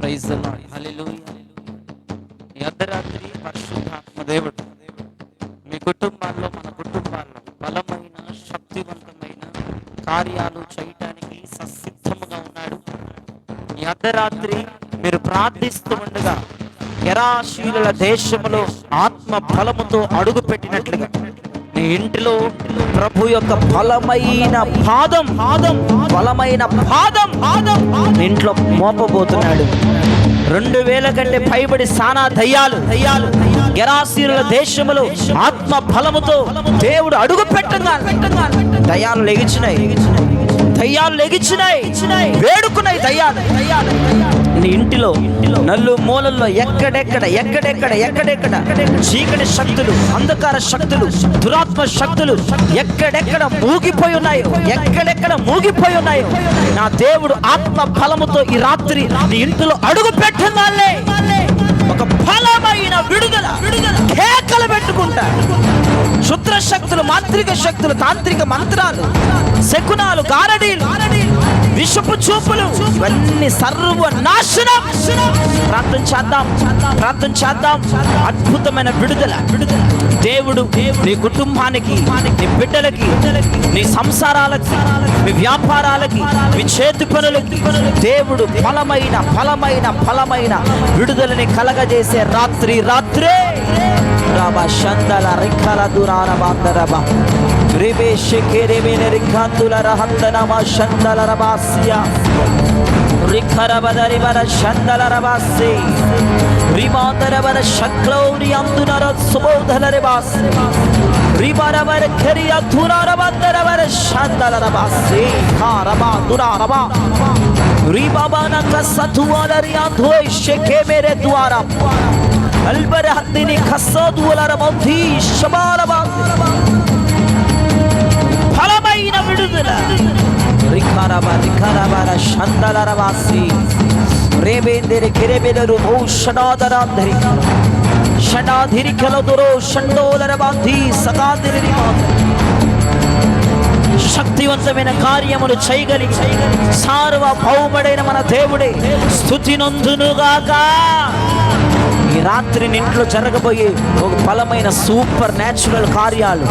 Praise the lord, హల్లెలూయా. ఈ అర్ధరాత్రి పరిశుద్ధాత్మ దేవుడు మీ కుటుంబాల్లో, మన కుటుంబాల్లో బలమైన శక్తివంతమైన కార్యాలు చేయటానికి ససిద్ధముగా ఉన్నాడు. ఈ అర్ధరాత్రి మీరు ప్రార్థిస్తూ ఉండగా గెరాషీనుల దేశములో ఆత్మ బలముతో అడుగు పెట్టినట్లుగా నీ ఇంటిలో ప్రభు యొక్క బలమైన పాదం ఇంట్లో మోపబోతున్నాడు. 2000 కంటే పైబడి సానా దయ్యాలు గెరాషీనుల దేశములో ఆత్మ బలముతో దేవుడు అడుగు పెట్టగా దయ్యాలు లెగిచినాయి, వేడుకున్నాయి దయ్యాలు. నీ ఇంటిలో నల్లు మూలల్లో ఎక్కడెక్కడ చీకటి శక్తులు, అంధకార శక్తులు, దురాత్మ శక్తులు ఎక్కడెక్కడ మూగిపోయి ఉన్నాయో నా దేవుడు ఆత్మ బలముతో ఈ రాత్రి నీ ఇంటిలో అడుగు పెట్టగానే ఒక బలమైన విడుదల కేకలు పెట్టుకుంటా. క్షుద్ర శక్తులు, మాంత్రిక శక్తులు, తాంత్రిక మంత్రాలు, శకునాలు, గారడీలు, విషపు చూపులు ఇవన్నీ సర్వనాశనం. ప్రార్థన చేద్దాం. అద్భుతమైన విడుదల దేవుడు నీ కుటుంబానికి, నీ బిడ్డలకి, నీ సంసారాలకి, మీ వ్యాపారాలకి, మీ చేతి పనులకి దేవుడు బలమైన విడుదలని కలగజేసే రాత్రే రాబా షందల రిఖల దురార బాందరబా రిబే షెకెరెబెన రిఖందుల రహందనమ షందల రబాసియా రిఖరబదరి బర షందల రబాసి రిబాదరబర షక్లౌరి అందునర సుబోధల రబాసి రిబరబర ఖరియా దురార బాందరబర షందల రబాసి ఖారబా దురారబా రిబాబాన కసతువల రియాధోయ్ షెకె మేరే ద్వారా అల్బర హద్దిని ఖసదువల రబంధి షబాలబా బలమైన విడుదల రిఖరబర షందల రబాసి రేబేందెరి కిరెబెదరు భౌషణాదరాంధరి షణాధిరి కలదురో షండోలర బాంధి సదాదిరి శక్తివంతమైన కార్యములు చేయగలిగి సార్వభౌముడైన మన దేవుడే స్తుతి నొందునుగాక. ఈ రాత్రి ఇంట్లో జరగబోయే ఒక బలమైన సూపర్ న్యాచురల్ కార్యాలు,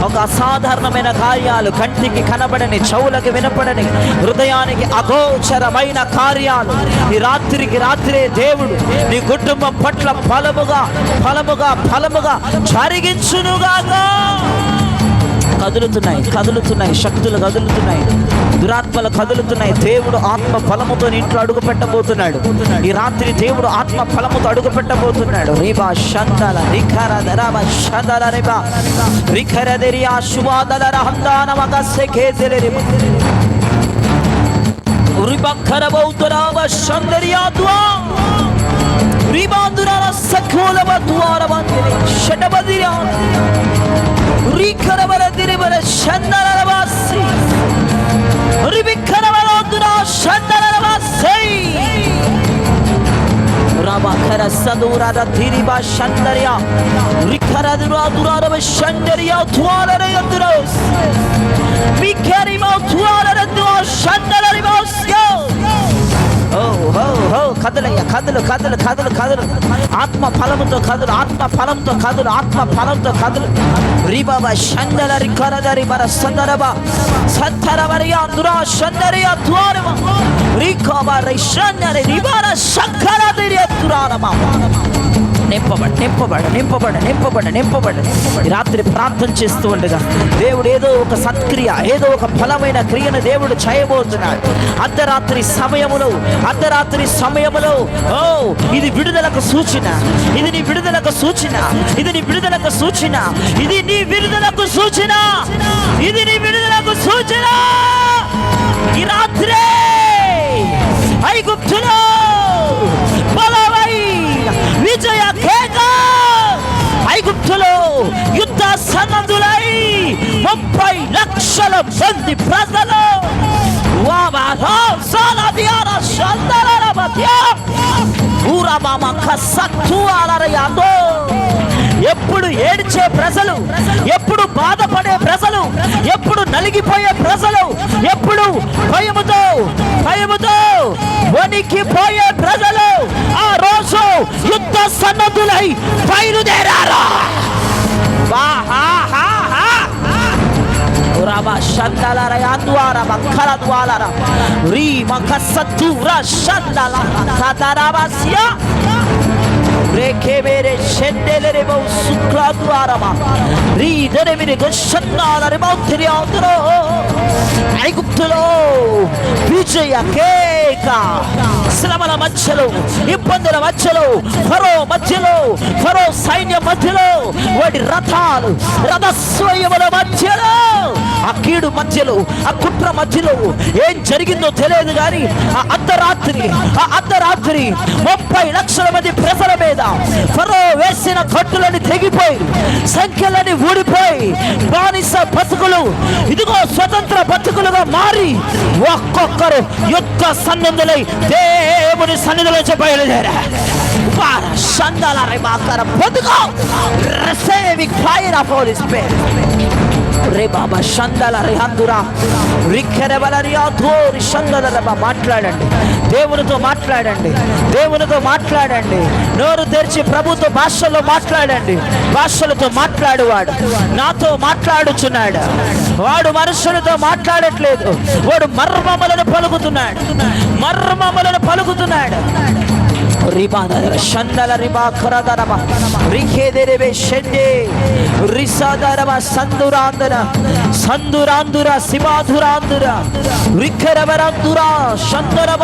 ఒక అసాధారణమైన కార్యాలు, కంటికి కనబడని, చెవులకు వినపడని, హృదయానికి అగోచరమైన కార్యాలు ఈ రాత్రే దేవుడు నీ కుటుంబం పట్ల బలముగా జరిగించునుగాక. కదులుతున్నాయి శక్తులు కదులుతున్నాయి, దురాత్మలు కదులుతున్నాయి. దేవుడు ఆత్మ బలముతో ఇంట్లో అడుగు పెట్టబోతున్నాడు. ఈ రాత్రి దేవుడు ఆత్మ బలముతో అడుగు పెట్టబోతున్నాడు. రేబా షందల రిఖర దరబ షందల రేబా రిఖర దరియా శువాదల రహందాన మగసెకేదెల రేబా రిబఖర బౌతరాబ షందరియా దువా రిబాదురాల సఖోలబ దువార బందిరే షడబదిరా రిఖరబర దిరిబర షందల రబాసి రిబిఖరబర దురా షందల రబాసి రబఖర సదురా దిరిబా షందరియా రిఖర దురా దురారబ షందరియా దువార యందురోస్ మిఖరిమా దువార దువా షందల రబాసి కదలయ్య కదలు ఆత్మ ఫలముతో కదులు రిబాబా షందల రిఖరదరి బర సందరబా సత్తరవరియా దురా షందరియా ద్వారమా రిఖబా రిషందరి రిబర షక్కరదరి దురారమా నింపబడ. రాత్రి ప్రార్థన చేస్తూ ఉండగా దేవుడు ఏదో ఒక సత్క్రియ, ఏదో ఒక బలమైన క్రియను దేవుడు చేయబోతున్నాడు. అర్ధరాత్రి సమయములో ఇది విడుదలకు సూచన, ఇది నీ విడుదలకు సూచన. ఈ రాత్రే ఐగుప్తులో బలమైన విజయ కేక, ఐగుప్తులో యుద్ధ సన్నద్ధులై 30 లక్షల మంది ప్రజలు ఎప్పుడు ఏడ్చే ప్రజలు, ఎప్పుడు బాధపడే ప్రజలు, ఎప్పుడు నలిగిపోయే ప్రజలు, ఎప్పుడు భయముతో వణికిపోయే ప్రజలు ఆ రోజు యుద్ధ సన్నద్ధులై బయలుదేరారు. Raba shandala rayandwara makara dwalara ri makasatura shandala kadarabasya rekebere shendelere bo sukradwarama ri deremine gashannala remauthiri andro ఐగుప్తులో విజయ కేక, శ్రమల మధ్యలో, ఇబ్బందుల మధ్యలో, ఫరో సైన్యం మధ్యలో, వాడి రథాలు రథస్వయముల మధ్యలో, ఆ కీడు మధ్యలో, ఆ కుట్ర మధ్యలో ఏం జరిగిందో తెలియదు కానీ ఆ అర్ధరాత్రి 30 లక్షల మంది ప్రజల మీద ఫరో వేసిన కట్టులని తెగిపోయి, సంఖ్యలని ఊడిపోయి, బానిస బతుకులు ఇదిగో స్వతంత్ర బతుకులుగా మారి ఒక్కొక్కరు యుద్ధ సన్నద్ధులై దేవుని సన్నిధిలో బయలుదేరా. మాట్లాడండి, దేవునితో మాట్లాడండి. నోరు తెరిచి ప్రభుతో భాషల్లో మాట్లాడండి. భాషలతో మాట్లాడువాడు నాతో మాట్లాడుచున్నాడు. వాడు మనుషులతో మాట్లాడట్లేదు, వాడు మర్మములను పలుకుతున్నాడు. సందురాందుర శివాధురాందుర రిఖరవరందుర సందరవ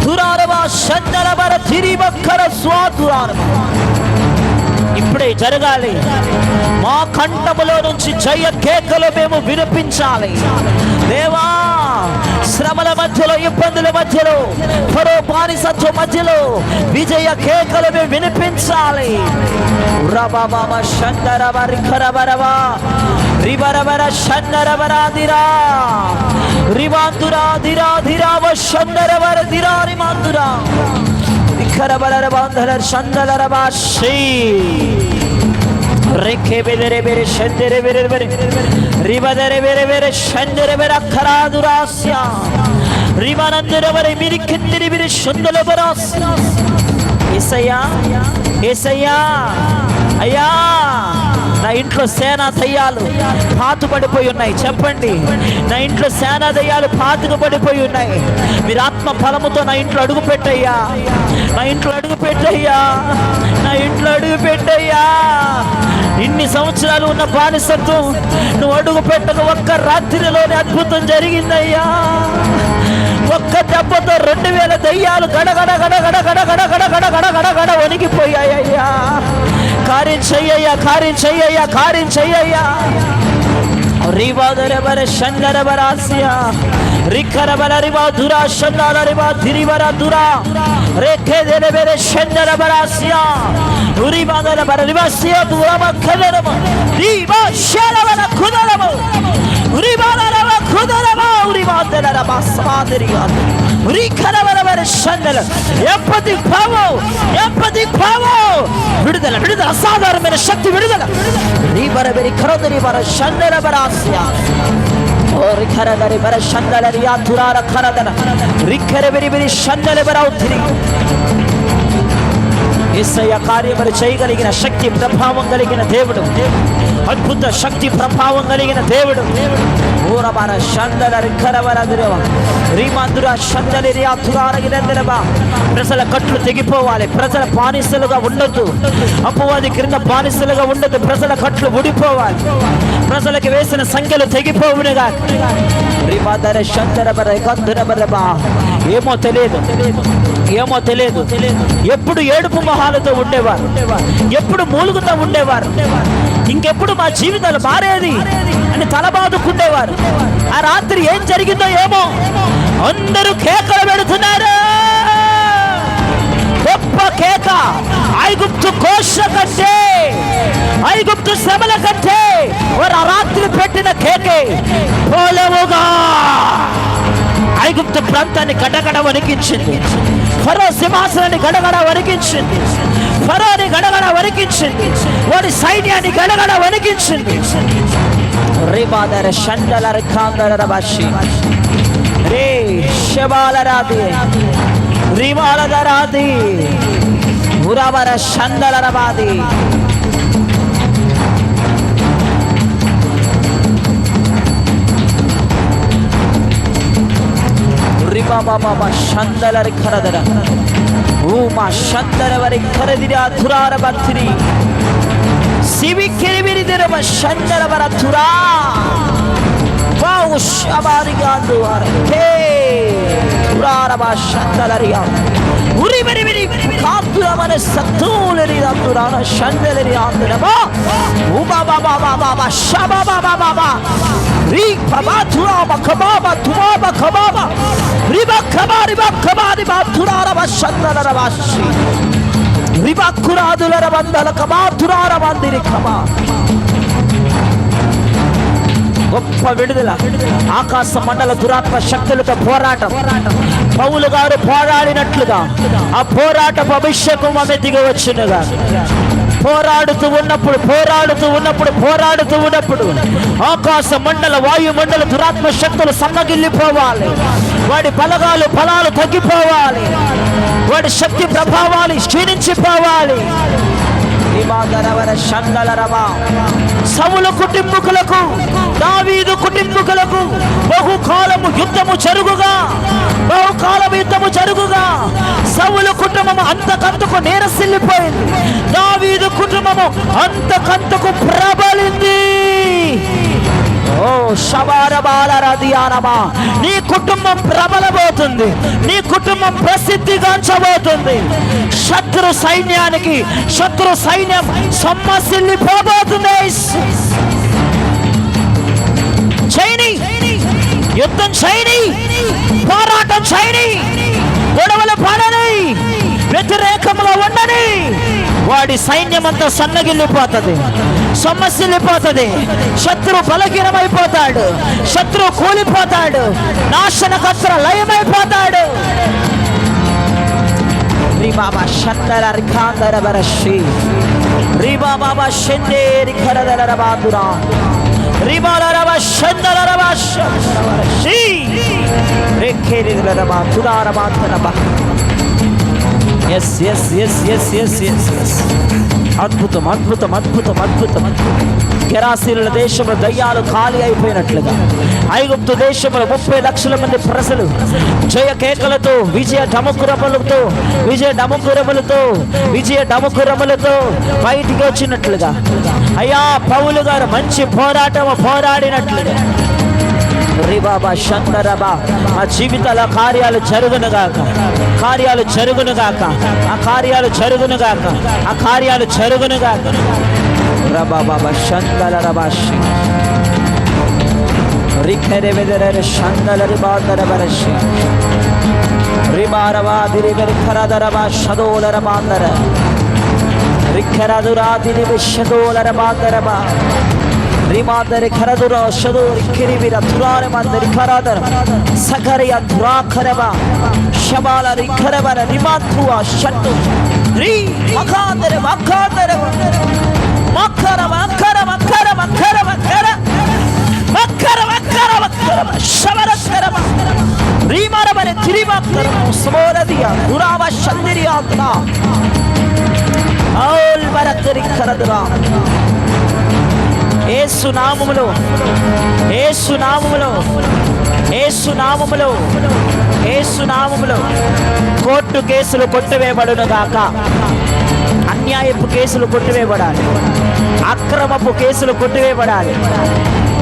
తురారవ సందరవర తిరివక్కర స్వాధురారవ. ఇప్పుడే జరగాలి. మా కంఠములో నుంచి జయ కేకలు మేము వినిపించాలి. దేవా, శ్రమల మధ్యలో, ఇబ్బందుల మధ్యలో, ఫరో బానిసత్వ మధ్యలో విజయ కేకలు మేము వినిపించాలి. రబబమ శందరవ రిఖరవరవ రివరవర శందరవరాదిరా రివాందురా దిరా దిరావ శందరవర దిరా రిమాందురా విఖరవర బాంధర శందరవ శ్రీ రేఖే బెదరే బెరే శందరే బెరే బెరే రివదరే బెరే బెరే శందరే బెర ఖరాదురాస్య రివనందర బెరే మిరికిందిరి బెరే శందల బరాస్య. యేసయ్యా అయ్యా, నా ఇంట్లో సేనా దయ్యాలు పాతుపడిపోయి ఉన్నాయి. చెప్పండి, నా ఇంట్లో సేనా దయ్యాలు పాతుకు పడిపోయి ఉన్నాయి. మీరు ఆత్మ ఫలముతో నా ఇంట్లో అడుగు పెట్టయ్యా, నా ఇంట్లో అడుగు పెట్టయ్యా. ఇన్ని సంవత్సరాలు ఉన్న బానిసత్వం నువ్వు అడుగు పెట్టక ఒక్క రాత్రిలోనే అద్భుతం జరిగిందయ్యా. ఒక్క దెబ్బతో 2000 దయ్యాలు గడగడ వణికిపోయాయ్యా. కార్యం చెయ్యయ్యా. రివాదరబర శందరబరాస్య రిఖరబల రివా దురా శందాల రివా ధిరివర దురా రేఖేదెలబెర శందరబరాస్య ఉరివాదరబర రివాస్య దురమ ఖదరమ రివా శలవన ఖుదరమ ఉరివాదరమ ఖుదరమ ఉరివాదరమ సమాదరియ రిఖరబర శందల. ఎంపతి భావం విడుదల, అసాధారణమైన శక్తి విడుదల. రిబరబెరి ఖరదరిబర శందరబరాస్య ఓ రిఖరదరి బర శందలరియా తురార ఖరదన రిఖరబెరి శందల బరౌతిరి. యేసయ్య కార్యములు చేయగలిగిన శక్తి ప్రభావం కలిగిన దేవుడు, అద్భుత శక్తి ప్రభావం కలిగిన దేవుడు. ఊరబర శందల రిఖరబర దిరవ రీమందుర శందలిరియా తురారగినందరబ. ప్రజల కట్లు తెగిపోవాలి. ప్రజల బానిసలుగా ఉండొద్దు. అపవాది క్రింద బానిసలుగా ఉండొద్దు. ప్రజల కట్లు ఊడిపోవాలి. ప్రజలకు వేసిన సంఖ్యలు తెగిపోవునుగా. ఏమో తెలియదు. ఎప్పుడు ఏడుపు మొహాలతో ఉండేవారు, ఎప్పుడు మూలుగుతూ ఉండేవారు. ఇంకెప్పుడు మా జీవితాలు మారేది అని తలబాదుకుండేవారు. ఆ రాత్రి ఏం జరిగిందో ఏమో, అందరూ కేకలు పెడుతున్నారు. గొప్ప కేక. ఐగుప్తు ఘోష కంటే, ఐగుప్తు శ్రమల కంటే వారు ఆ రాత్రి పెట్టిన కేకే పోలవుగా ఐగుప్తు ప్రాంతాన్ని గడగడ వణికించింది. ఫరో సింహాసనాన్ని గడగడ వణికించింది. ఫరోని గడగడ వణికించింది, వాడి సైన్యాన్ని గడగడ వణికించింది. రిబాదర షండలర కాందర భాషి రే శబాలరాది రిబాలదరాది ఉరవర షండలరబాది రిబాబాబా షండలరి ఖరదర ఊమా షండలవరి ఖరదిరా ధురార భక్తిని సివి కిరివిరిదిరమ షండలవర ధురా వావు శబారిగాందు హే ధురారబా షండలరియా ఉరిమిరిమిరి కాంతురమన సత్తూలరి దురాన షండలరి ఆందరబా ఊబాబాబాబాబా షబాబాబాబా రీ బాబా ధురాబా ఖబాబా ధురాబా ఖబాబా రిబా ఖబా రిబా ఖబా రిబా ధురారబా షండలరబా రిబా ఖురాదులర బందల ఖబా ధురార బందిరి ఖబా. గొప్ప విడుదల, ఆకాశ మండల దురాత్మ శక్తులతో పోరాటం. పౌలు గారు పోరాడినట్లుగా ఆ పోరాటపు అభిషేకం ఆమె దిగి వచ్చినగా పోరాడుతూ ఉన్నప్పుడు ఆకాశ మండల వాయుమండల దురాత్మ శక్తులు సన్నగిల్లిపోవాలి. వాడి ఫలాలు తగ్గిపోవాలి. వాడి శక్తి ప్రభావాలు క్షీణించిపోవాలి. సౌలు కుటుంబకులకు దావీదు కుటుంబకులకు బహుకాలము యుద్ధము జరుగుగా సౌలు కుటుంబము అంతకంతకు నీరసిల్లిపోయింది. దావీదు కుటుంబము అంతకంతకు ప్రబలింది. ఓ శబారబాలరదియానమా, నీ కుటుంబం ప్రబలబోతుంది, నీ కుటుంబం ప్రసిద్ధిగాంచబోతుంది. శత్రు సైన్యం సొమ్మసిల్లిపోబోతుంది. చైని యుద్ధం చైని, పోరాటం చైని, గొడవలు పడని, వ్యతిరేకంలో ఉండని. వాడి సైన్యం అంతా సన్నగిల్లిపోతుంది, సొమ్మసిల్లిపోతుంది. శత్రు బలహీనమైపోతాడు, శత్రు కూలిపోతాడు, నాశనకర్త లయమైపోతాడు. రిబాబా షండలర్ ఖాందర బరషి రిబాబా షండేరి ఖరదలర బాదురా రిబాలరబ షండలరబ షి రేఖేరిదలర బాదురార బాతరబ. yes. అద్భుతం. గెరాసీనుల దేశంలో దయ్యాలు ఖాళీ అయిపోయినట్లుగా ఐగుప్తు దేశంలో 30 లక్షల మంది ప్రజలు జయ కేకలతో, విజయ డముకురములతో బయటికి వచ్చినట్లుగా, అయ్యా పౌలు గారు మంచి పోరాడినట్లుగా రిబాబా షండరబా మా జీవితాల కార్యాలు జరుగునుగాక. రబాబా షండలరబాషి రిఖరే వెదర షండలరి బాదరబరషి రిబారబా దిరిగరి ఖరదరబా షదోలరబాందర రిఖరదురా దిరి షదోలరబాందరబా రిమాదరి ఖరదురా షదోరి కిరివిర దురార మందరి ఖరదర సగరియ దురాఖరబ శబాల రిఖరబర రిమాతువా షట్టు రి మఖాదర మఖర శబరకరబ రిమారబర తిరిమకర సమోరదియా దురావ షందిరియాత్నా ఔల్ బరకరి ఖరదురా. యేసు నామములో కోర్టు కేసులు కొట్టివేయబడును గాక. అన్యాయపు కేసులు కొట్టివేయబడాలి, అక్రమపు కేసులు కొట్టివేయబడాలి.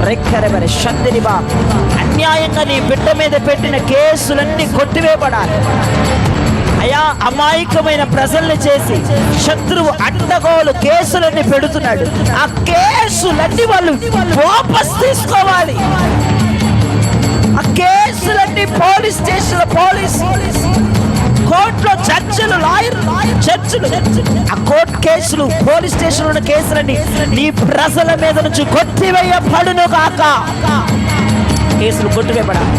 రెక్కరెబరి షందిరిబా అన్యాయంగా నీ బిడ్డ మీద పెట్టిన కేసులన్నీ కొట్టివేయబడాలి. అయా అమాయకమైన ప్రజల్ని చేసి శత్రువు అడ్డగోలు కేసులన్నీ పెడుతున్నాడు. ఆ కేసులన్నీ వాళ్ళు వాపస్ తీసుకోవాలి. ఆ కేసులన్నీ పోలీస్ స్టేషన్ కోర్టులో చర్చలు ఆ కోర్టు కేసులు పోలీస్ స్టేషన్ ఉన్న కేసులన్నీ నీ ప్రజల మీద నుంచి కొట్టివేయబడును కాక. కేసులు కొట్టివేయబడాలి.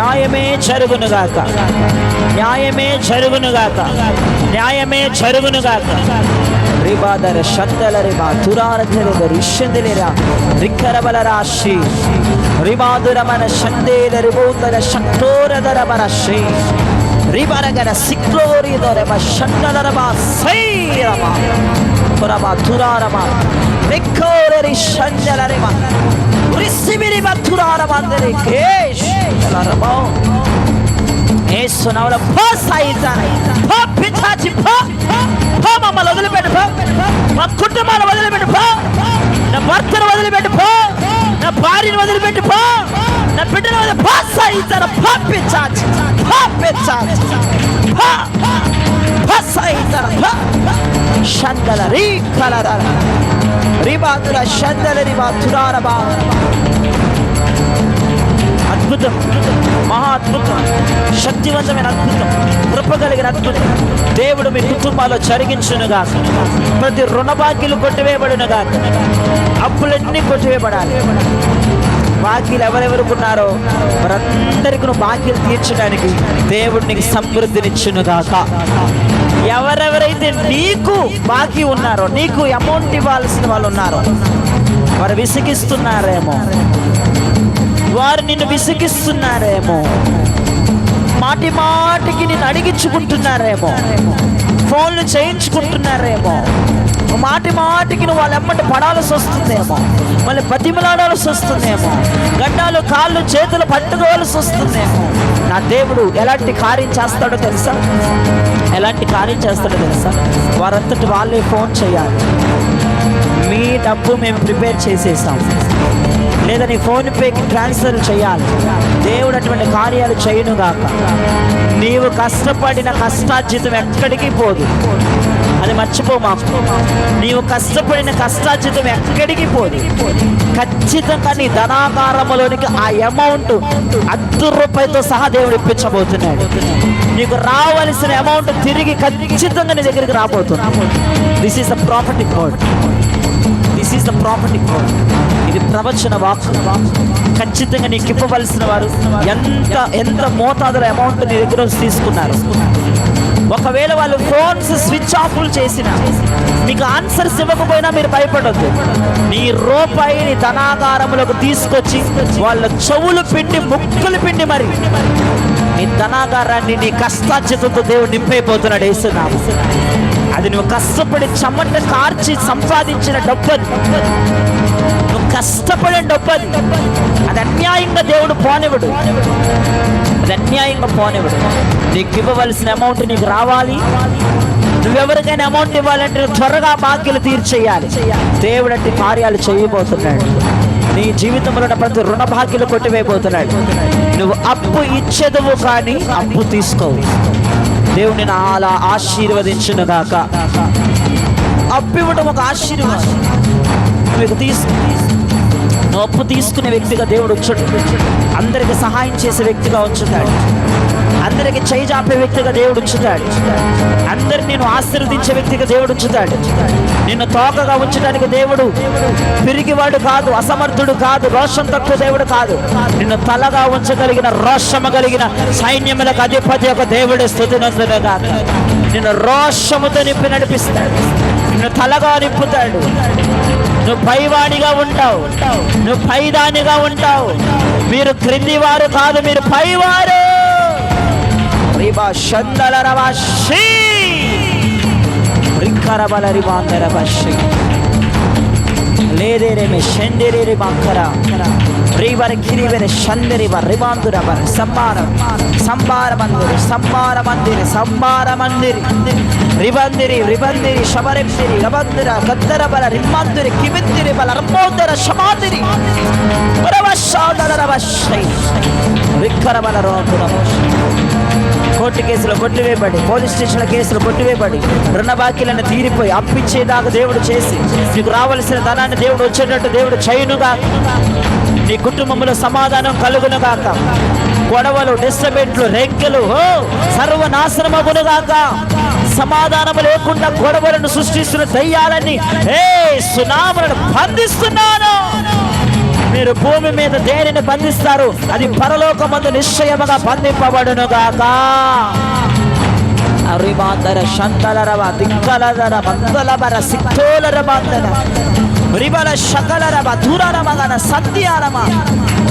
న్యాయమే జరుగునుగాక, న్యాయమే జరుగునుగాక, న్యాయమే జరుగునుగాక. రిబాదర షందల రిబా తురారథర రిషందలిరా రిక్కరబల రాశి రిబాదురమన షందేల రిబోదర షక్తోరదర బరశి రిబరగర సిక్లోరి దొరబ షందలరబా సైరమా పురబా తురారమా రిక్కోరి షందల రిబా రిసిబిరి బతురారమందరి కేష్ లరబా యేసు నామములో పో సైతాన్ పో పిశాచి పో పో మమ్మల్ని వదిలిపెట్టు పో, మా కుటుంబాన్ని వదిలిపెట్టు పో, నా భర్తను వదిలిపెట్టు పో, నా భార్యను వదిలిపెట్టు పో, నా బిడ్డను వదిలి పో సైతాన్ పో పిశాచి పో పిశాచి పో పో సైతాన్ పో షందల రీ కలర రిబాదుల షందల రిబాతురారబా. అద్భుతం, మహా అద్భుతం, శక్తివంతమైన అద్భుతం, కృప కలిగిన అద్భుతం దేవుడు మీ కుటుంబాల్లో జరిగించునుగా. ప్రతి రుణబాకీలు కొట్టివేయబడునుగా, అప్పులన్నీ కొట్టివేయబడాలి. బాకీలు ఎవరెవరుకున్నారో వారందరికీ నువ్వు బాకీలు తీర్చడానికి దేవుడు నీకు సమృద్ధినిచ్చునుగాక. ఎవరెవరైతే నీకు బాకీ ఉన్నారో, నీకు అమౌంట్ ఇవ్వాల్సిన వాళ్ళు ఉన్నారో వారు విసిగిస్తున్నారేమో, వారు నిన్ను విసిగిస్తున్నారేమో, మాటి మాటికి నిన్ను అడిగించుకుంటున్నారేమో, ఫోన్లు చేయించుకుంటున్నారేమో, మాటి మాటికి నువ్వు వాళ్ళ ఎమ్మటి పడాల్సి వస్తుందేమో, మళ్ళీ బతిమలాడాల్సి వస్తుందేమో, గడ్డాలు కాళ్ళు చేతులు పట్టుకోవాల్సి వస్తుందేమో. నా దేవుడు ఎలాంటి కార్యం చేస్తాడో తెలుసా? ఎలాంటి కార్యం చేస్తాడో తెలుసా? వారంతటి వాళ్ళే ఫోన్ చేయాలి, మీ డబ్బు మేము ప్రిపేర్ చేసేసాం, లేదా నీ ఫోన్పేకి ట్రాన్స్ఫర్ చేయాలి. దేవుడు అటువంటి కార్యాలు చేయనుగాక. నీవు కష్టపడిన కష్టార్జితం ఎక్కడికి పోదు, అది మర్చిపో మాకు. నీవు కష్టపడిన కష్టార్జితం ఎక్కడికి పోదు. ఖచ్చితంగా నీ ధనాగారములోనికి ఆ అమౌంట్ ₹10 సహా దేవుడు ఇప్పించబోతున్నాడు. నీకు రావలసిన అమౌంట్ తిరిగి ఖచ్చితంగా నీ దగ్గరికి రాబోతున్నాడు. This is the prophetic word, this is the prophetic word. ఇది ప్రవచన వాక్కు. ఖచ్చితంగా నీకు ఇవ్వవలసిన వారు ఎంత మోతాదుల అమౌంట్ నీ దగ్గర తీసుకున్నారు. ఒకవేళ వాళ్ళు ఫోన్స్ స్విచ్ ఆఫ్లు చేసినా, మీకు ఆన్సర్స్ ఇవ్వకపోయినా మీరు భయపడొద్దు. నీ రూపాయిని ధనాగారములకు తీసుకొచ్చి వాళ్ళ చెవులు పిండి ముక్కులు పిండి మరి నీ ధనాగారాన్ని నీ కష్టార్జితంతో దేవుడు నింపైపోతున్నాడు. యేసునామములో అది నువ్వు కష్టపడి చెమట కార్చి సంపాదించిన డబ్బు, నువ్వు కష్టపడిన డబ్బు, అది అన్యాయంగా దేవుడు పోనివ్వడు, అది అన్యాయంగా పోనివ్వడు. నీకు ఇవ్వవలసిన అమౌంట్ నీకు రావాలి. నువ్వెవరికైనా అమౌంట్ ఇవ్వాలంటే నువ్వు త్వరగా బాకీలు తీర్చేయాలి. దేవుడు అంటే కార్యాలు చేయబోతున్నాడు. నీ జీవితంలో ప్రతి రుణ బాకీలు కొట్టివేయబోతున్నాడు. నువ్వు అప్పు ఇచ్చేదవు కానీ అప్పు తీసుకోవు. దేవుని అలా ఆశీర్వదించునుగాక. అప్పు ఇవ్వడం ఒక ఆశీర్వాదం. నువ్వు అప్పు తీసుకునే వ్యక్తిగా దేవుడు వచ్చాడు. అందరికి సహాయం చేసే వ్యక్తిగా ఉంచుతాడు. అందరికి చేయి చాపే వ్యక్తిగా దేవుడు ఉంచుతాడు. అందరిని నేను ఆశీర్వదించే వ్యక్తిగా దేవుడు ఉంచుతాడు. నిన్ను తోకగా ఉంచడానికి దేవుడు పిరిగివాడు కాదు, అసమర్థుడు కాదు, రోషం తక్కువ దేవుడు కాదు. నిన్ను తలగా ఉంచగలిగిన, రోషము కలిగిన, సైన్యములకు అధిపతి ఒక దేవుడి స్తుతినందునుగా. నిన్ను రోషముతో నింపి నడిపిస్తాడు. నిన్ను తలగా నింపుతాడు. నువ్వు పైవాడిగా ఉంటావు, నువ్వు పైదానిగా ఉంటావు. మీరు క్రింది వారు కాదు, మీరు పైవారు. లేదేరేమే షందేరే బాంకరా రీవర గిరివర షందరివ రిబాందురవ సంబారం సంబార మందిరి సంబార మందిరి సంబార మందిరి రిబందిరి రిబందిరి శబరెప్సిరి రబందిర గద్దర బల రిమ్మందిరి కిమిత్తిరి బల రమ్మోదర శమాదిరి వరవశాదర రవశై విక్కర బల రోకుర కోర్టు కేసులో కొట్టివేయబడి, పోలీస్ స్టేషన్ల కేసులు కొట్టివేయబడి, రుణ బాకీలను తీరిపోయి అప్పిచ్చేదాకా దేవుడు చేసి నీకు రావలసిన ధనాన్ని దేవుడు వచ్చేటట్టు దేవుడు చేయునుగా. నీ కుటుంబంలో సమాధానం కలుగునుగాక. గొడవలు, డిస్టర్బెంట్లు, రెక్కలు సర్వనాశనమగునుగాక. సమాధానం లేకుండా గొడవలను సృష్టిస్తున్న దయ్యాలని యేసు నామమున బంధిస్తున్నాను. మీరు భూమి మీద దేనిని బంధిస్తారు అది పరలోకమందు నిశ్చయముగా బంధింపబడును గాక. అరిబాందర శంతలరవ దిక్కలదర మందలబర సిక్తోలరబాందర రిబల శకలరవ దూరరమగన సత్యారమ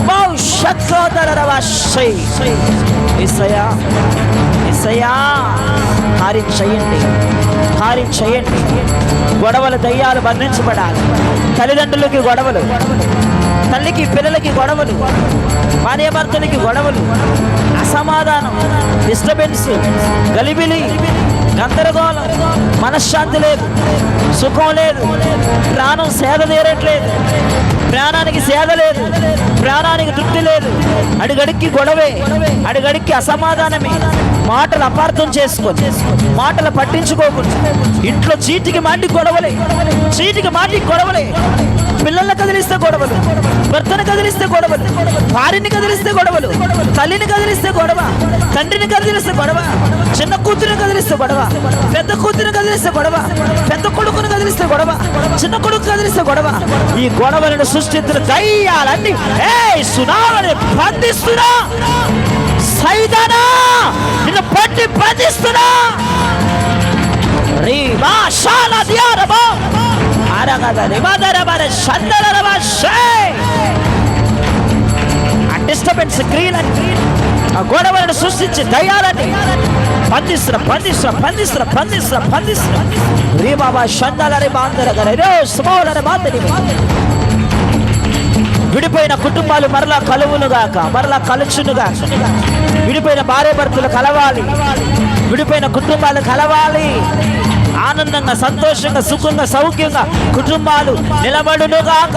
బౌ శక్తోదరవ శై. యేసయ్యా యేసయ్యా కార్యం చేయండి, కార్యం చేయండి. గొడవలు, దయ్యాలు బంధించబడాలి. తల్లిదండ్రులకి గొడవలు, తల్లికి పిల్లలకి గొడవలు, భార్యాభర్తలకి గొడవలు, అసమాధానం, డిస్టర్బెన్స్, గలిబిలి, గందరగోళం, మనశ్శాంతి లేదు, సుఖం లేదు, ప్రాణం సేద తీరట్లేదు, ప్రాణానికి సేద లేదు, ప్రాణానికి తృప్తి లేదు. అడిగడికి గొడవే, అడిగడికి అసమాధానమే. మాటలు అపార్థం చేసుకొని, మాటలు పట్టించుకోకుండా ఇంట్లో చీటికి మాటి గొడవలే, చీటికి మాటికి గొడవలే. పిల్లల్ని కదిలిస్తే గొడవలు, భర్తను కదిలిస్తే గొడవలు, భార్యని కదిలిస్తే గొడవలు, తల్లిని కదిలిస్తే గొడవ, తండ్రిని కదిలిస్తే గొడవ, చిన్న కూతురిని కదిలిస్తే గొడవ, పెద్ద కూతురిని కదిలిస్తే గొడవ, పెద్ద కొడుకుని కదిలిస్తే గొడవ, చిన్న కొడుకు కదిలిస్తే గొడవ. ఈ గొడవలను సృష్టించిన దయ్యాలన్నీ సునామని బంధిస్తున్నా, సైతానా నిన్ను పట్టి బంధిస్తున్నా. డిస్టర్బెన్స్ క్రియలని, ఆ గొడవలను సృష్టించి దయ్యాలని బంధిస్తున్నా, బంధిస్తున్నా, బంధిస్తున్నా, బంధిస్తున్నా, బంధిస్తున్నా. రీ బాబా షండాలని బాంధని. విడిపోయిన కుటుంబాలు మరలా కలువునుగాక, మరలా కలుచునుగాక. విడిపోయిన భార్య భర్తలు కలవాలి, విడిపోయిన కుటుంబాలు కలవాలి. ఆనందంగా, సంతోషంగా, సుఖంగా, సౌఖ్యంగా కుటుంబాలు నిలబడునుగాక.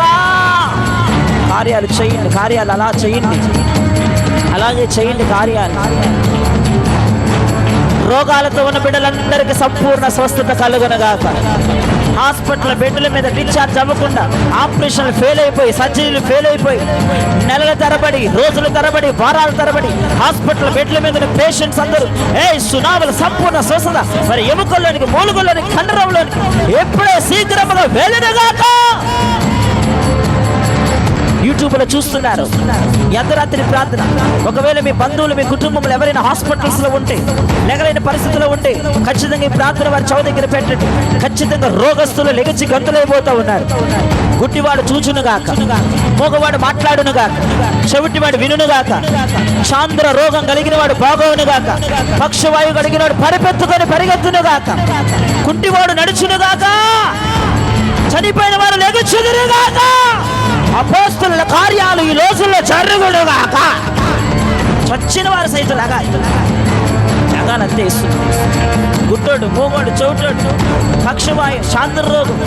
కార్యాలు చేయండి, కార్యాలు అలా చేయండి, అలాగే చేయండి కార్యాలు. రోగాలతో ఉన్న బిడ్డలందరికీ సంపూర్ణ స్వస్థత కలుగునుగాక. హాస్పిటల్ బెడ్ల మీద డిశ్చార్జ్ అవ్వకుండా, ఆపరేషన్లు ఫెయిల్ అయిపోయి, సర్జరీలు ఫెయిల్ అయిపోయి, నెలల తరబడి, రోజుల తరబడి, వారాల తరబడి హాస్పిటల్ బెడ్ల మీద పేషెంట్స్ అందరూ సునామల సంపూర్ణ స్వస్థత మరి ఎముకల్లోనికి, మూలుగుల్లోనికి, కండరంలోనికి ఎప్పుడే శీఘ్రముగా వెళ్ళునుగాక. యూట్యూబ్లో చూస్తున్నారు అర్ధరాత్రి ప్రార్థన. ఒకవేళ మీ బంధువులు, మీ కుటుంబంలో ఎవరైనా హాస్పిటల్స్లో ఉంటే, లెగలేని పరిస్థితిలో ఉంటే ఖచ్చితంగా ఈ ప్రార్థన వారి చౌ దగ్గర పెట్టండి. ఖచ్చితంగా రోగస్తులు లెగిచి గంతులైపోతూ ఉన్నారు. గుడ్డివాడు చూచునుగాక, మూగవాడు మాట్లాడునుగాక, చెవిటివాడు వినుగాక, చాంద్ర రోగం కలిగిన వాడు బాగోనుగాక, పక్షవాయువు కలిగిన వాడు పరిపెత్తుకొని పరిగెత్తునుగాక, కుంటివాడు నడుచునుగాక, చనిపోయిన వారు లెగుచుదురుగాక. అపోస్తలుల కార్యాలు ఈ రోజుల్లో జరుగునుగాక. చచ్చిన వారు సైతం లగాలంతే గుడ్డోడు, మూగోడు, చౌటోడు, పక్షవాయు, చాంద్ర రోగం,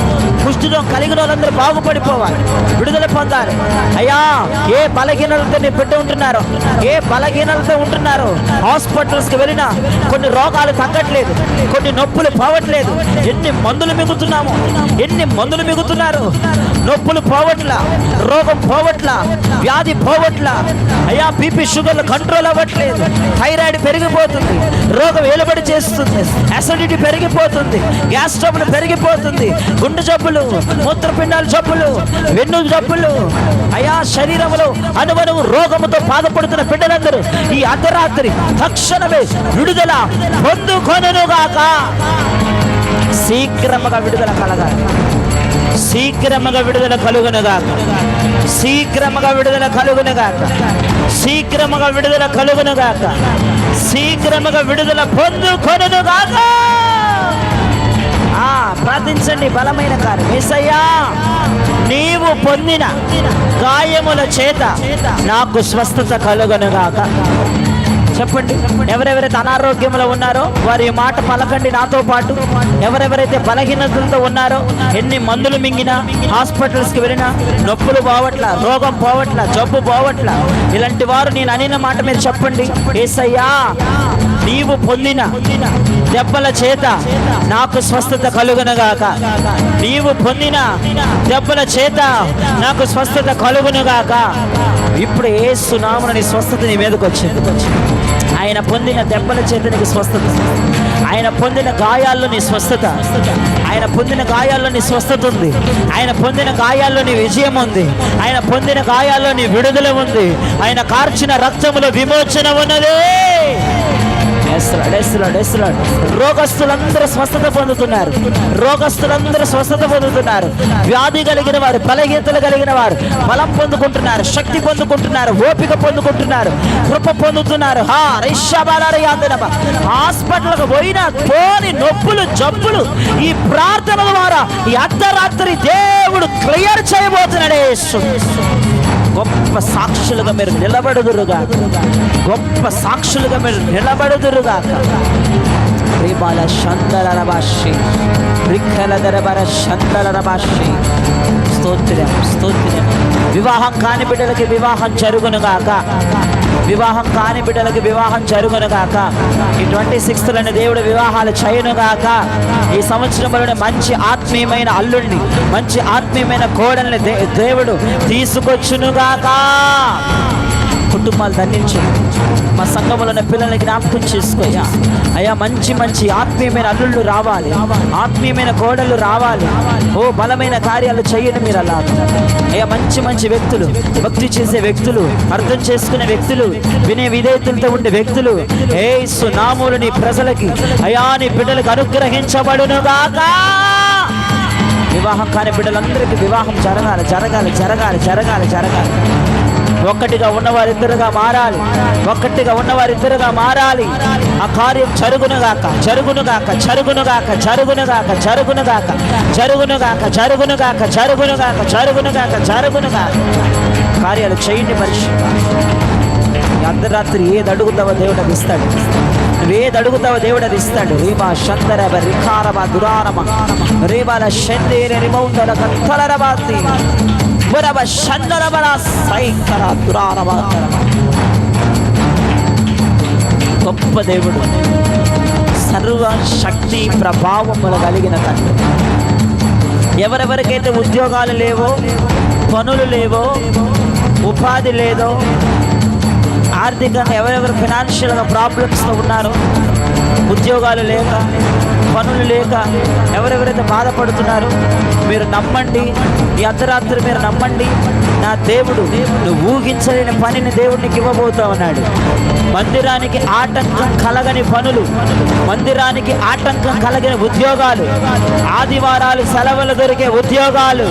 కుష్ఠరోగం కలిగిన వాళ్ళందరూ బాగుపడిపోవాలి, విడుదల పొందాలి. అయ్యా, ఏ బలహీనలతో నీ బిడ్డ ఉంటున్నారో, ఏ బలహీనలతో ఉంటున్నారో, హాస్పిటల్స్కి వెళ్ళినా కొన్ని రోగాలు తగ్గట్లేదు, కొన్ని నొప్పులు పోవట్లేదు. ఎన్ని మందులు మిగుతున్నాము, ఎన్ని మందులు మిగుతున్నారు, నొప్పులు పోవట్లా, రోగం పోవట్లా, వ్యాధి పోవట్లా. అయ్యా, బీపీ షుగర్లు కంట్రోల్ అవ్వట్లేదు, థైరాయిడ్ పెరిగిపోతుంది, రోగం వెలుబడి చేస్తుంది, అసిడిటీ పెరిగిపోతుంది, గ్యాస్ జబ్బులు పెరిగిపోతుంది, గుండె జబ్బులు, మూత్రపిండాల జబ్బులు, వెన్ను జబ్బులు. అయా, శరీరంలో అనువనువు రోగముతో బాధపడుతున్న బిడ్డలందరూ ఈ అర్ధరాత్రి తక్షణమే విడుదల పొందుకొనుగాక. శీఘ్రముగా విడుదల కలగాలి, శీఘ్రముగా విడుదల కలుగునుగాక, శీఘ్రముగా విడుదల కలుగునుగాక, శీఘ్రముగా విడుదల కలుగునుగాక, శీఘ్రముగా విడుదల పొందుకొనుగాక. ప్రార్థించండి. బలమైన కార్యం. యేసయ్యా, నీవు పొందిన గాయముల చేత నాకు స్వస్థత కలుగునుగాక. చెప్పండి. ఎవరెవరైతే అనారోగ్యంలో ఉన్నారో వారి మాట పలకండి నాతో పాటు. ఎవరెవరైతే బలహీనతలతో ఉన్నారో, ఎన్ని మందులు మింగినా, హాస్పిటల్స్కి వెళ్ళినా నొప్పులు పోవట్లా, రోగం పోవట్లా, జబ్బు పోవట్లా, ఇలాంటి వారు నేను అనిన మాట మీరు చెప్పండి. యేసయ్యా, నీవు పొందిన దెబ్బల చేత నాకు స్వస్థత కలుగునుగాక. నీవు పొందిన దెబ్బల చేత నాకు స్వస్థత కలుగునుగాక. ఇప్పుడు యేసు నామమున నీ స్వస్థత నీ మీదకి వచ్చింది. ఆయన పొందిన దెబ్బల చేత నీకు స్వస్థత, ఆయన పొందిన గాయాల్లో నీ స్వస్థత, ఆయన పొందిన గాయాల్లో నీ స్వస్థత ఉంది, ఆయన పొందిన గాయాల్లో నీ విజయం ఉంది, ఆయన పొందిన గాయాల్లో నీ విడుదల ఉంది, ఆయన కార్చిన రక్తములో విమోచన ఉన్నది. రోగస్తులందరూ స్వస్థత పొందుతున్నారు, రోగస్తులందరూ స్వస్థత పొందుతున్నారు. వ్యాధి కలిగిన వారు, బలహీనతలు కలిగిన వారు బలం పొందుకుంటున్నారు, శక్తి పొందుకుంటున్నారు, ఓపిక పొందుకుంటున్నారు, కృప పొందుతున్నారు. హాస్పిటల్కి పోయినా పోని నొప్పులు జబ్బులు ఈ ప్రార్థన ద్వారా ఈ అర్ధరాత్రి దేవుడు క్లియర్ చేయబోతున్నాడే. గొప్ప సాక్షులుగా మీరు నిలబడుదురుగా, గొప్ప సాక్షులుగా మీరు నిలబడుదురుగా. రిబాల శందల భాషి రిక్కల దరబర శందల భాషి. స్తోత్రం స్తోత్రం. వివాహం కాని బిడ్డలకి వివాహం జరుగునుగాక, వివాహం కాని బిడ్డలకి వివాహం జరుగునుగాక. ఈ 26th దేవుడు వివాహాలు చేయనుగాక. ఈ సంవత్సరంలోనే మంచి ఆత్మీయమైన అల్లుడిని, మంచి ఆత్మీయమైన కోడల్ని దేవుడు తీసుకొచ్చునుగాక. కుటుంబాలు దండించు. మా సంఘములోని పిల్లల్ని జ్ఞాపకం చేసుకోయా అయ్యా. మంచి మంచి ఆత్మీయమైన అల్లుళ్ళు రావాలి, ఆత్మీయమైన కోడళ్ళు రావాలి. ఓ బలమైన కార్యాలు చెయ్యండి మీరు అలా అయ్యా. మంచి మంచి వ్యక్తులు, భక్తి చేసే వ్యక్తులు, అర్థం చేసుకునే వ్యక్తులు, వినే విధేయతలతో ఉండే వ్యక్తులు యేసు నామములో నీ ప్రజలకి అయ్యా నీ బిడ్డలకు అనుగ్రహించబడునుగాక. వివాహం కాని బిడ్డలందరికీ వివాహం జరగాలి జరగాలి జరగాలి జరగాలి జరగాలి. ఒక్కటిగా ఉన్నవారిద్దరుగా మారాలి, ఒక్కటిగా ఉన్నవారిద్దరుగా మారాలి. ఆ కార్యం జరుగునుగాక జరుగునుగాక జరుగునుగాక జరుగునుగాక జరుగునుగాక జరుగునుగాక జరుగునుగాక జరుగునుగాక జరుగునుగాక జరుగునుగాక. కార్యాలు చేయండి మనిషి. అర్ధరాత్రి ఏది అడుగుతావో దేవుడు అది ఇస్తాడు, నువ్వేది అడుగుతావో దేవుడు అది ఇస్తాడు. రీమా శందరబ రిఖారమ దురారమ రేబాల శందేర రిమౌందల కత్తలరబాతి వరబ శందరబల సైకర దురారమ. గొప్ప దేవుడు, సర్వ శక్తి ప్రభావములు కలిగిన తండ్రి. ఎవరెవరికైతే ఉద్యోగాలు లేవో, పనులు లేవో, ఉపాధి లేదో, ఆర్థికంగా ఎవరెవరు ఫైనాన్షియల్గా ప్రాబ్లమ్స్తో ఉన్నారో, ఉద్యోగాలు లేక, పనులు లేక ఎవరెవరైతే బాధపడుతున్నారో మీరు నమ్మండి. ఈ అర్ధరాత్రి మీరు నమ్మండి. నా దేవుడు నువ్వు ఊహించలేని పనిని దేవుడికి ఇవ్వబోతా ఉన్నాడు. మందిరానికి ఆటంకం కలగని పనులు, మందిరానికి ఆటంకం కలిగిన ఉద్యోగాలు, ఆదివారాలు సెలవులు దొరికే ఉద్యోగాలు,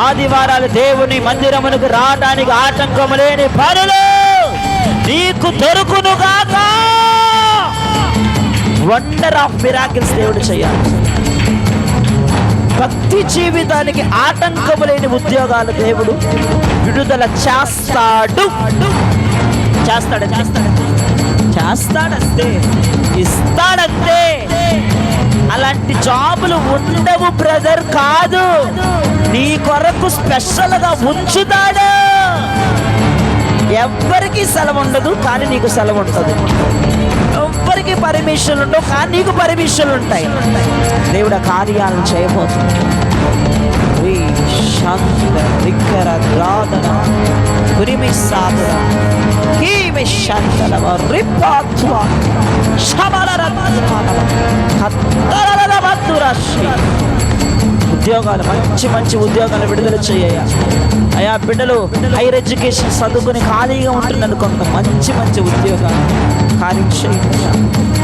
ఆదివారాలు దేవుని మందిరమునకు రావడానికి ఆటంకం లేని పనులు నీకు దొరుకునుగాక. వండర్ ఆఫ్ మిరాకిల్స్ దేవుడు చేయాలి. భక్తి జీవితానికి ఆటంకము లేని ఉద్యోగాలు దేవుడు విడుదల చేస్తాడు. చేస్తాడు చేస్తాడు చేస్తాడంతే, ఇస్తాడంతే. అలాంటి జాబులు ఉండవు బ్రదర్, కాదు, నీ కొరకు స్పెషల్గా ఉంచుతాడు. ఎవ్వరికి సెలవు ఉండదు, కానీ నీకు సెలవు ఉంటుంది. ఎవ్వరికి పర్మిషన్లు ఉండవు, కానీ నీకు పర్మిషన్లు ఉంటాయి. దేవుడు కార్యాలను చేయబోతుంది. ఉద్యోగాలు, మంచి మంచి ఉద్యోగాలు విడుదల చేయ అయా. బిడ్డలు హైయర్ ఎడ్యుకేషన్ చదువుకుని ఖాళీగా ఉంటున్నాను, కొంత మంచి మంచి ఉద్యోగాలు కార్యం చేయండి.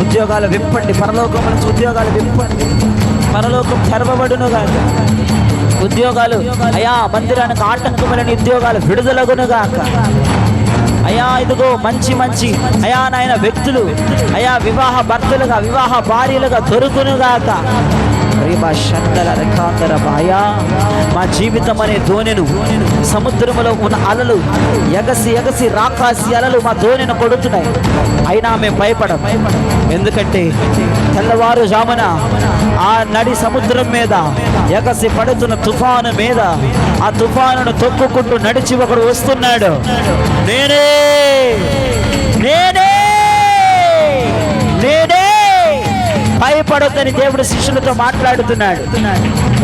ఉద్యోగాలు విప్పండి, పరలోకం నుంచి ఉద్యోగాలు విప్పండి, పరలోకం తెరవబడును గాక. ఉద్యోగాలు అయా, మందిరానికి ఆటంకములని ఉద్యోగాలు విడుదలగునుగాక. అయా ఇదిగో మంచి మంచి అయా నాయన వ్యక్తులు అయా వివాహ భర్తలుగా, వివాహ భార్యలుగా దొరుకునుగాక. మా జీవితం అనే దోణిను, సముద్రములో ఉన్న అలలు ఎగసి ఎగసి రాకాసి అలలు మా దోణిని కొడుతున్నాయి, అయినా మేము భయపడం. ఎందుకంటే తెల్లవారుజామున ఆ నడి సముద్రం మీద ఎగసి పడుతున్న తుఫాను మీద, ఆ తుఫానును తొక్కుకుంటూ నడిచి ఒకడు వస్తున్నాడు. నేనే నేనే నేనే భయపడొద్దని దేవుడు శిష్యులతో మాట్లాడుతున్నాడు.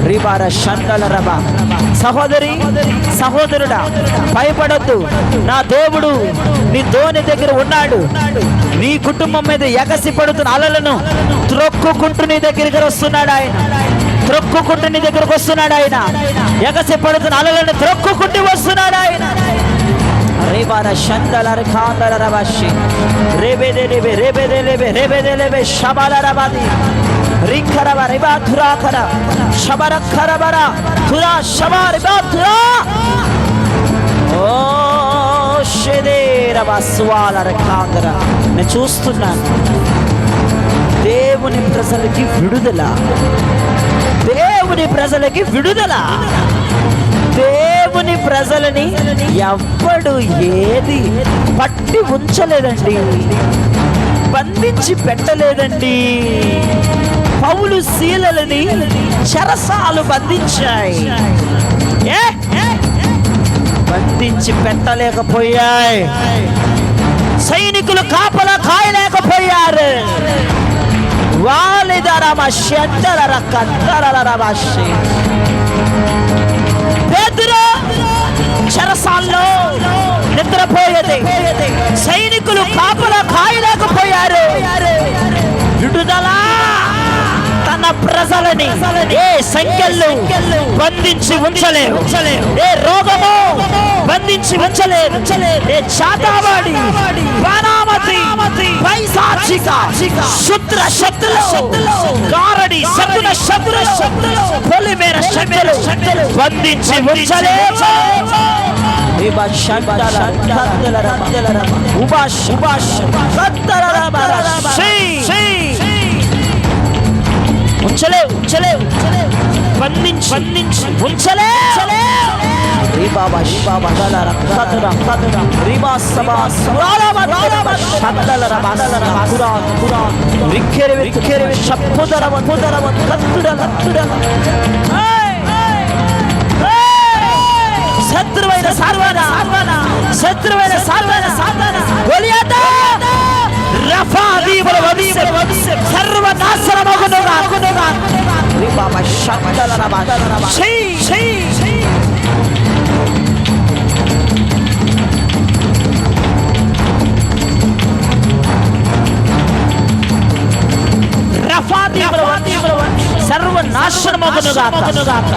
రిబార శందల రబ. సహోదరి సహోదరుడా, భయపడొద్దు. నా దేవుడు నీ దోణి దగ్గర ఉన్నాడు. నీ కుటుంబం మీద ఎగసి పడుతున్న అలలను త్రొక్కుకుంటూ నీ దగ్గరికి వస్తున్నాడు ఆయన. త్రొక్కుకుంటూ నీ దగ్గరకు వస్తున్నాడు ఆయన. ఎగసి పడుతున్న అలలను త్రొక్కుకుంటూ వస్తున్నాడు ఆయన. రేబార షందలర కాందలర వాషి రేబేదేలేబే రేబేదేలేబే రేబేదేలేబే షబలరబాది రింఖరబ రిబా ధురాఖర షబరఖరబర ధురా షబరిబా ధురా ఓ షెదేరబ స్వాలర కాందర. నేను చూస్తున్నాను దేవుని ప్రజలకి విడుదల, దేవుని ప్రజలకి విడుదల. దేవుని ప్రజలని ఎవ్వడు ఏది పట్టి ఉంచలేదండి, బంధించి పెట్టలేదండి. పౌలు శీలలని చెరసాలు బంధించాయి, బంధించి పెట్టలేకపోయాయి. సైనికులు కాపలా కాయలేకపోయారు. వాలిదరమ షెడ్డలర కద్దలర వాషి పేతురు చెరసాల్లో నిద్రపోయేది. సైనికులు కాపలా కాయలేకపోయారు. విడుదల తన ప్రజలని ఏ సంఖ్యలు బంధించి ఉంచలేరు, ఏ రోగము బంధించి ఉంచలేరు, ఏ చాతావాడి బాణామతి పైశాచిక శుద్ర శక్తులు గారడి శకున శక్తులు పొలిమేర శక్తులు బంధించి ఉంచలేరు. ఉంచలేవు బంధించి ఉంచలేవు. శత్రువైన సర్వనాశనమగునుగా. సర్వనాశనమగునుగాక.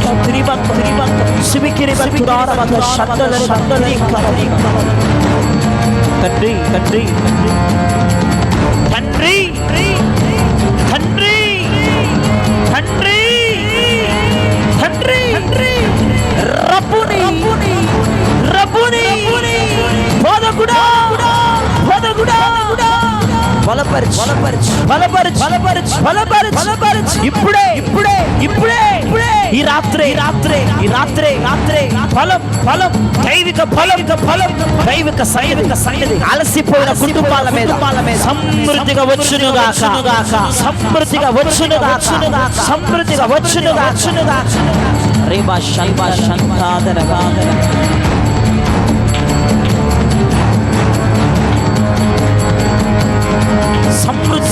రబ్బుని బలపరచు ఇప్పుడే ఈ రాత్రే ఫలం దైవిక సన్నిధి అలసిపోయిన కుటుంబాల మీద సమృద్ధిగా వచ్చునుగా. రేబా శంకాదర సమృద్ధి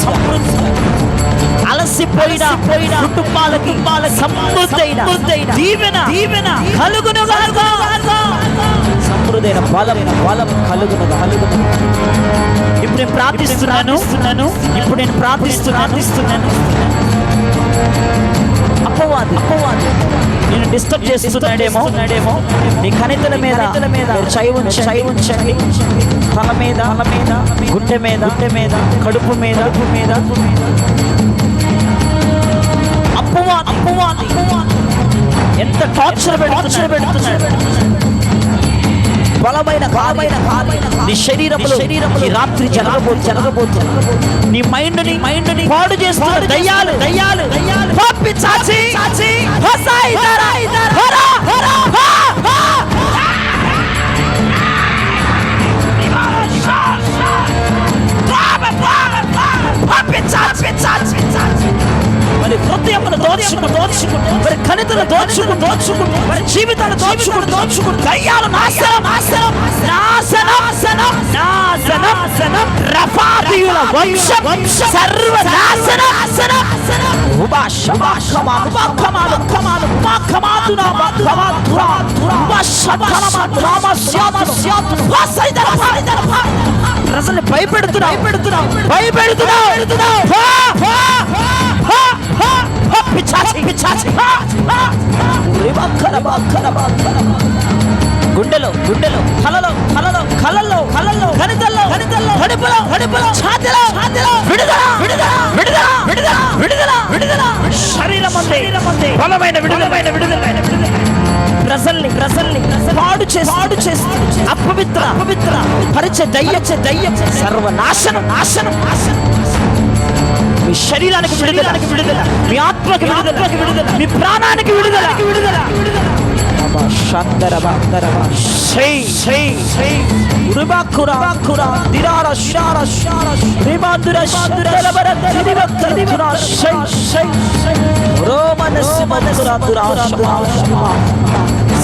అలసిపోయిన కుటుంబాలకి సమృద్ధైన దీవెన కలుగునుగాక. సమృద్ధైన బలం కలుగునుగా. ఇప్పుడు నేను ప్రార్థిస్తున్నాను. అపవాది నేను డిస్టర్బ్ చేస్తున్నాడేమో. నీ కణితుల మీద చేయి ఉంచండి. తల మీద గుండె మీద కడుపు మీద అపవాది ఎంత టార్చర్ పెడుతున్నాడు. బలమైన నీ శరీరంలో ఈ రాత్రి జరగబోతుంది. నీ మైండ్ ని పాడు చేస్తున్న దయ్యాలు పంపించాచి మరి హృదయమును దోచుకుని వారి కణితులు దోచుకుంటూ వారి జీవితాలు దోచుకుంటూ దయ్యాలు నాశనం రఫాతీయుల వంశం సర్వనాశనం ప్రజల్ని భయపెడుతున్నావు గుండెలో కలలో కణితల్లో కడుపులో ఛాతీలో విడుదల శరీరం అందే బలమైన విడుదల ప్రజల్ని పాడు చేసి అపవిత్ర పరిచే దయ్య సర్వనాశనం మీ శరీరానికి విడుదల మీ ఆత్మకి విడుదల మీ ప్రాణానికి విడుదల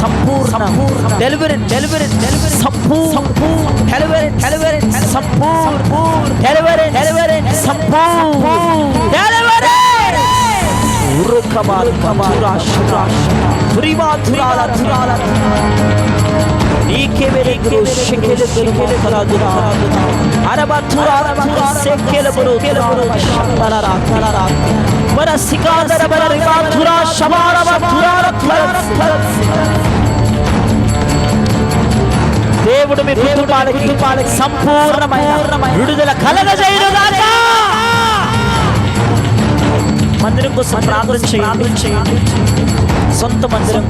సంపూర్ణ డెలివరెన్స్ దేవుడు మీ కుటుంబాలకి సంపూర్ణమైన విడుదల కలగజేయుగాక. మందిరం కోసం ప్రార్థన చేయండి. సొంత మందిరం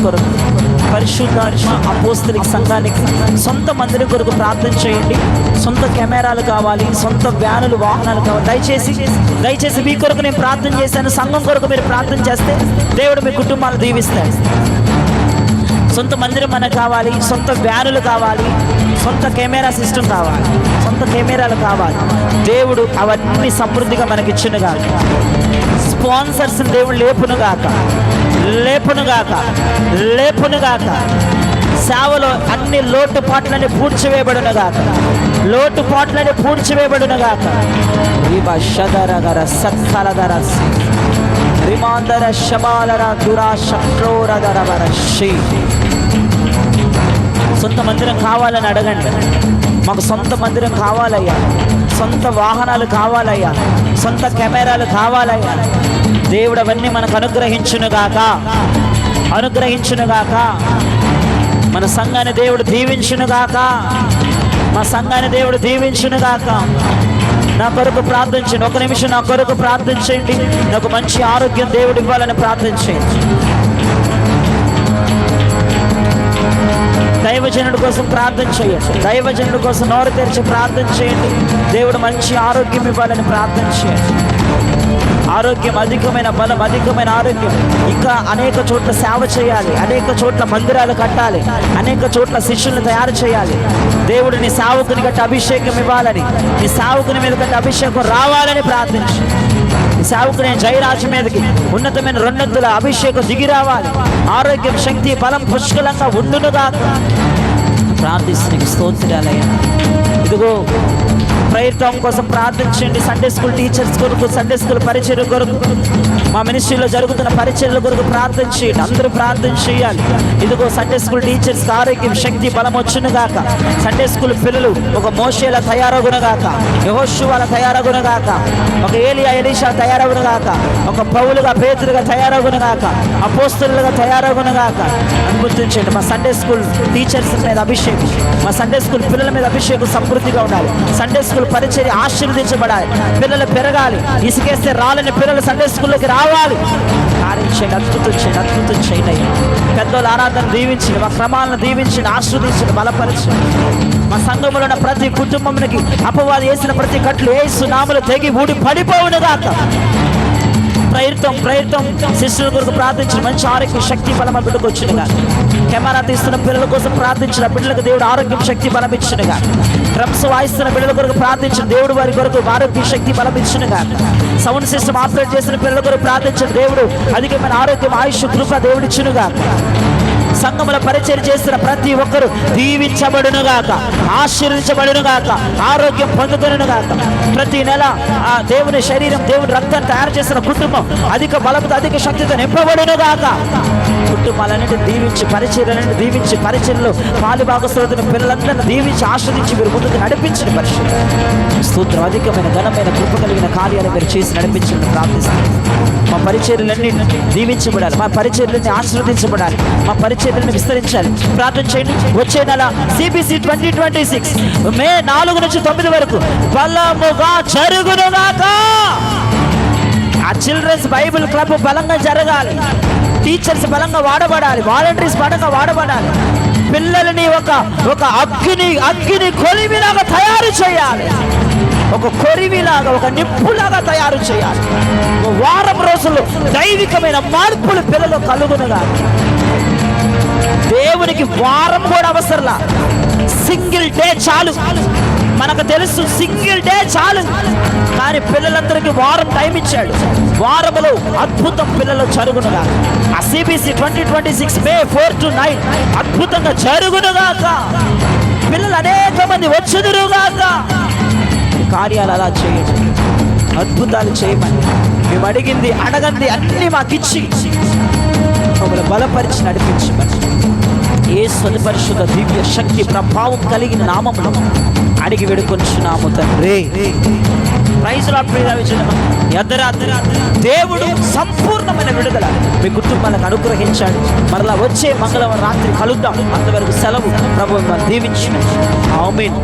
కొరకు పరిశుద్ధ అపోస్తలిక సంఘానికి సొంత మందిరం కొరకు ప్రార్థన చేయండి. సొంత కెమెరాలు కావాలి, సొంత వ్యానులు వాహనాలు కావాలి. దయచేసి మీ కొరకు నేను ప్రార్థన చేశాను. సంఘం కొరకు మీరు ప్రార్థన చేస్తే దేవుడు మీ కుటుంబాలు దీవిస్తాడు. సొంత మందిరం మనకు కావాలి, సొంత వ్యానులు కావాలి, సొంత కెమెరా సిస్టమ్ కావాలి, సొంత కెమెరాలు కావాలి. దేవుడు అవన్నీ సమృద్ధిగా మనకిచ్చునుగాక. స్పాన్సర్స్ దేవుడు లేపునుగాక. సేవలో అన్ని లోటుపాట్లని పూడ్చివేయబడునుగాక. సొంత మందిరం కావాలని అడగండి. మాకు సొంత మందిరం కావాలయ్యా, సొంత వాహనాలు కావాలయ్యా, సొంత కెమెరాలు కావాలయ్యా. దేవుడు అవన్నీ మనకు అనుగ్రహించునుగాక. మన సంఘాన్ని దేవుడు దీవించునుగాక. నా కొరకు ప్రార్థించండి. ఒక నిమిషం నా కొరకు ప్రార్థించండి. నాకు మంచి ఆరోగ్యం దేవుడు ఇవ్వాలని ప్రార్థించండి. దైవజనుడి కోసం ప్రార్థన చేయండి. దైవజనుడి కోసం నోరు తెరిచి ప్రార్థన చేయండి. దేవుడు మంచి ఆరోగ్యం ఇవ్వాలని ప్రార్థన చేయండి. ఆరోగ్యం, అధికమైన బలం, అధికమైన ఆరోగ్యం. ఇంకా అనేక చోట్ల సేవ చేయాలి, అనేక చోట్ల మందిరాలు కట్టాలి, అనేక చోట్ల శిష్యులను తయారు చేయాలి. దేవుడు నీ సేవకుని గట్టి అభిషేకం ఇవ్వాలని, నీ సేవకుని మీద గట్టి అభిషేకం రావాలని ప్రార్థించి, నీ సేవకుని జయరాజు మీదకి ఉన్నతమైన రెండొంతుల అభిషేకం దిగి రావాలి. ఆరోగ్యం, శక్తి, బలం పుష్కలంగా ఉండునుగా ప్రార్థిస్తున్న స్తోత్రాలయ్యా. ఇదిగో ప్రేయర్ టైం కోసం ప్రార్థించండి. సండే స్కూల్ టీచర్స్ కొరకు, సండే స్కూల్ పరిచర్య కొరకు, మా మినిస్ట్రీలో జరుగుతున్న పరిచర్యల కొరకు ప్రార్థన చేయండి. అందరూ ప్రార్థన చేయాలి. ఇదిగో సండే స్కూల్ టీచర్స్ ఆరోగ్యం, శక్తి, బలం వచ్చునుగాక. సండే స్కూల్ పిల్లలు ఒక మోషేలా తయారగునుగాక, యెహోషువలా తయారగునుగాక, ఒక ఏలియా, ఎలీషా తయారగునుగాక, ఒక పౌలుగా, పేతురుగా తయారగునుగాక, అపోస్తలులుగా తయారగునుగాక. గుర్తించండి. మా సండే స్కూల్ టీచర్స్ మీద అభిషేకం, మా సండే స్కూల్ పిల్లల మీద అభిషేకం సమృద్ధిగా ఉండాలి. సండే స్కూల్ పరిచర్య ఆశీర్వదించబడాలి. పిల్లలు పెరగాలి. ఇసుకేస్తే రాలని పిల్లలు సండే స్కూల్లోకి రావాలి. కార్యించండి, అద్భుతం చేయండి. పెద్దోళ్ళ ఆరాధన దీవించండి, మా క్రమాలను దీవించండి, ఆశీర్వదించండి, బలపరచండి. మా సంఘంలో ఉన్న ప్రతి కుటుంబానికి అపవాది వేసిన ప్రతి కట్లు యేసు నామములో తెగి ఊడి పడిపోవునుగాక. ప్రయత్నం శిష్యుల కొరకు ప్రార్థించిన మంచి ఆరోగ్య శక్తి బలం ఆ బిడ్డకు వచ్చినగా. కెమెరా తీస్తున్న పిల్లల కోసం ప్రార్థించిన బిడ్డలకు దేవుడు ఆరోగ్యం శక్తి బలం ఇచ్చినగా. డ్రమ్స్ వాయిస్తున్న బిడ్డల కొరకు ప్రార్థించిన దేవుడు వారి కొరకు ఆరోగ్య శక్తి బలం ఇచ్చినగా. సౌండ్ సిస్టమ్ ఆపరేట్ చేసిన పిల్లల కొరకు ప్రార్థించిన దేవుడు అధికమైన ఆరోగ్యం ఆయుష్ కృప దేవుడు ఇచ్చునుగా. సంఘముల పరిచయం చేస్తున్న ప్రతి ఒక్కరు దీవించబడునుగాక, ఆశీర్వించబడునుగాక, ఆరోగ్యం పొందుకొనుగాక. ప్రతి నెల ఆ దేవుని శరీరం దేవుని రక్తాన్ని తయారు చేస్తున్న కుటుంబం అధిక బలంతో అధిక శక్తితో నింపబడునుగాక. కుటుంబాలన్నింటినీ దీవించి పరిచర్యలన్నింటినీ దీవించి పరిచర్యలో పాలు భాగస్వాములైన పిల్లలందరినీ దీవించి ఆస్వాదించి మీరు ముందుకు నడిపించిన పరిస్థితి స్తోత్రం. అధికమైన ఘనమైన కృప కలిగిన కార్యాలు మీరు చేసి నడిపించండి ప్రార్థిస్తాను. మా పరిచర్యలన్నీ దీవించబడాలి, మా పరిచర్యలన్నీ ఆశీర్వదించబడాలి, మా పరిచర్యలను విస్తరించాలి. ప్రార్థన చేయండి. వచ్చే నెల CBC 2026 మే 4 నుంచి 9 వరకు బలముగా జరుగునుగాక. ఆ చిల్డ్రన్స్ బైబిల్ క్లబ్ బలంగా జరగాలి, టీచర్స్ బలంగా వాడబడాలి, వాలంటీర్స్ బలంగా వాడబడాలి. పిల్లలని ఒక అగ్ని కొలిమిలాగా తయారు చేయాలి, ఒక కొరివిలాగా ఒక నిప్పులాగా తయారు చేయాలి. వారం రోజులు దైవికమైన మార్పులు పిల్లలు కలుగునుగా. దేవునికి వారం కూడా అవసరంలా, సింగిల్ డే చాలు. మనకు తెలుసు సింగిల్ డే చాలు, కానీ పిల్లలందరికీ వారం టైం ఇచ్చాడు. వారములో అద్భుతం పిల్లలు జరుగునుగా. ఆ CBC 2026 మే 4 to 9 అద్భుతంగా జరుగునుగాక. పిల్లలు అనేక మంది వచ్చుదురుగాక. కార్యాలు అలా చేయండి, అద్భుతాలు చేయమని మేము అడిగింది అడగంది అన్ని మాకిచ్చి మమ్మల్ని బలపరిచి నడిపించమని యేసు పరిశుద్ధ దివ్య శక్తి ప్రభావం కలిగిన నామములో అడిగి వేడుకొంచున్నాము తండ్రి. Praise Lord. దేవుడు సంపూర్ణమైన విడుదల మీ కుటుంబాలకు అనుగ్రహించాడు. మరలా వచ్చే మంగళవారం రాత్రి కలుద్దాం. అంతవరకు సెలవు. ప్రభువు దీవించు. ఆమేన్.